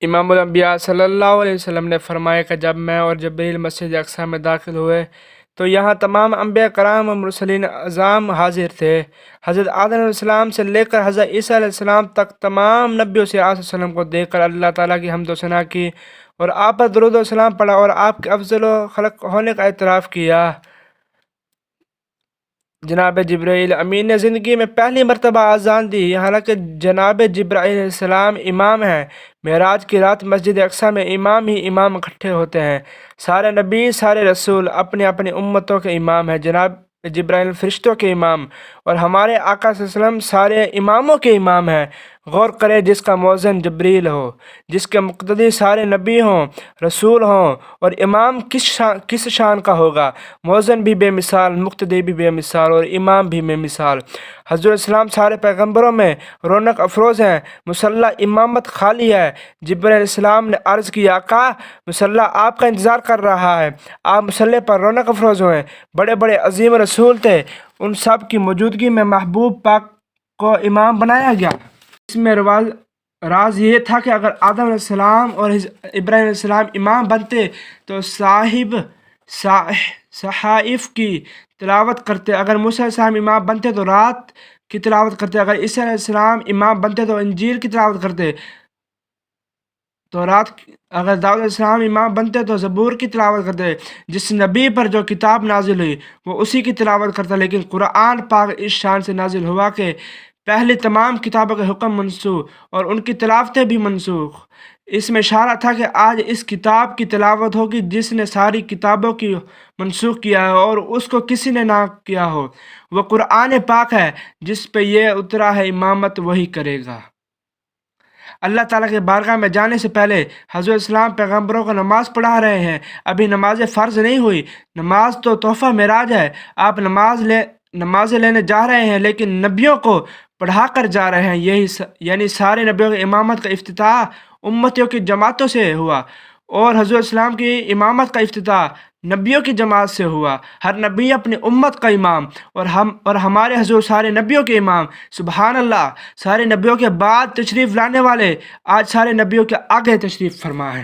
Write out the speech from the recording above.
امام الانبیاء صلی اللہ علیہ وسلم نے فرمایا کہ جب میں اور جبریل مسجد اقصیٰ میں داخل ہوئے تو یہاں تمام انبیاء کرام و مرسلین اعظام حاضر تھے۔ حضرت آدم علیہ السلام سے لے کر حضرت عیسیٰ علیہ السلام تک تمام نبیوں سے آپ صلی اللہ علیہ وسلم کو دیکھ کر اللہ تعالیٰ کی حمد و ثنا کی اور آپ پر درود و سلام پڑھا اور آپ کے افضل و خلق ہونے کا اعتراف کیا۔ جناب جبرائیل امین نے زندگی میں پہلی مرتبہ اذان دی، حالانکہ جناب جبرائیل علیہ السلام امام ہیں۔ معراج کی رات مسجد اقصیٰ میں امام ہی امام اکٹھے ہوتے ہیں۔ سارے نبی، سارے رسول اپنے اپنے امتوں کے امام ہیں۔ جناب جبرائیل فرشتوں کے امام اور ہمارے آقا صلی اللہ علیہ وسلم سارے اماموں کے امام ہیں۔ غور کرے، جس کا مؤذن جبریل ہو، جس کے مقتدی سارے نبی ہوں، رسول ہوں، اور امام کس شان کا ہوگا؟ مؤذن بھی بے مثال، مقتدی بھی بے مثال اور امام بھی بے مثال۔ حضور اسلام سارے پیغمبروں میں رونق افروز ہیں۔ مسلح امامت خالی ہے۔ جبرائیل علیہ السلام نے عرض کی، آقا مسلح آپ کا انتظار کر رہا ہے، آپ مسلح پر رونق افروز ہوئے۔ بڑے بڑے عظیم رسول تھے، ان سب کی موجودگی میں محبوب پاک کو امام بنایا گیا۔ اس میں راز یہ تھا کہ اگر آدم علیہ السلام اور ابراہیم علیہ السلام امام بنتے تو صحائف کی تلاوت کرتے، اگر موسیٰ علیہ السلام امام بنتے تو رات کی تلاوت کرتے، اگر عیسیٰ علیہ السلام امام بنتے تو انجیل کی تلاوت کرتے تو رات، اگر داؤد علیہ السلام امام بنتے تو زبور کی تلاوت کرتے۔ جس نبی پر جو کتاب نازل ہوئی وہ اسی کی تلاوت کرتا، لیکن قرآن پاک اس شان سے نازل ہوا کہ پہلے تمام کتابوں کے حکم منسوخ اور ان کی تلاوتیں بھی منسوخ۔ اس میں اشارہ تھا کہ آج اس کتاب کی تلاوت ہوگی جس نے ساری کتابوں کی منسوخ کیا ہے اور اس کو کسی نے نہ کیا ہو۔ وہ قرآن پاک ہے، جس پہ یہ اترا ہے، امامت وہی کرے گا۔ اللہ تعالیٰ کے بارگاہ میں جانے سے پہلے حضرت اسلام پیغمبروں کو نماز پڑھا رہے ہیں۔ ابھی نماز فرض نہیں ہوئی، نماز تو تحفہ معراج ہے۔ آپ نمازیں لینے جا رہے ہیں، لیکن نبیوں کو پڑھا کر جا رہے ہیں، یعنی سارے نبیوں کی امامت کا افتتاح امتیوں کی جماعتوں سے ہوا، اور حضرت اسلام کی امامت کا افتتاح نبیوں کی جماعت سے ہوا۔ ہر نبی اپنی امت کا امام اور ہمارے حضور سارے نبیوں کے امام۔ سبحان اللہ، سارے نبیوں کے بعد تشریف لانے والے آج سارے نبیوں کے آگے تشریف فرما ہے۔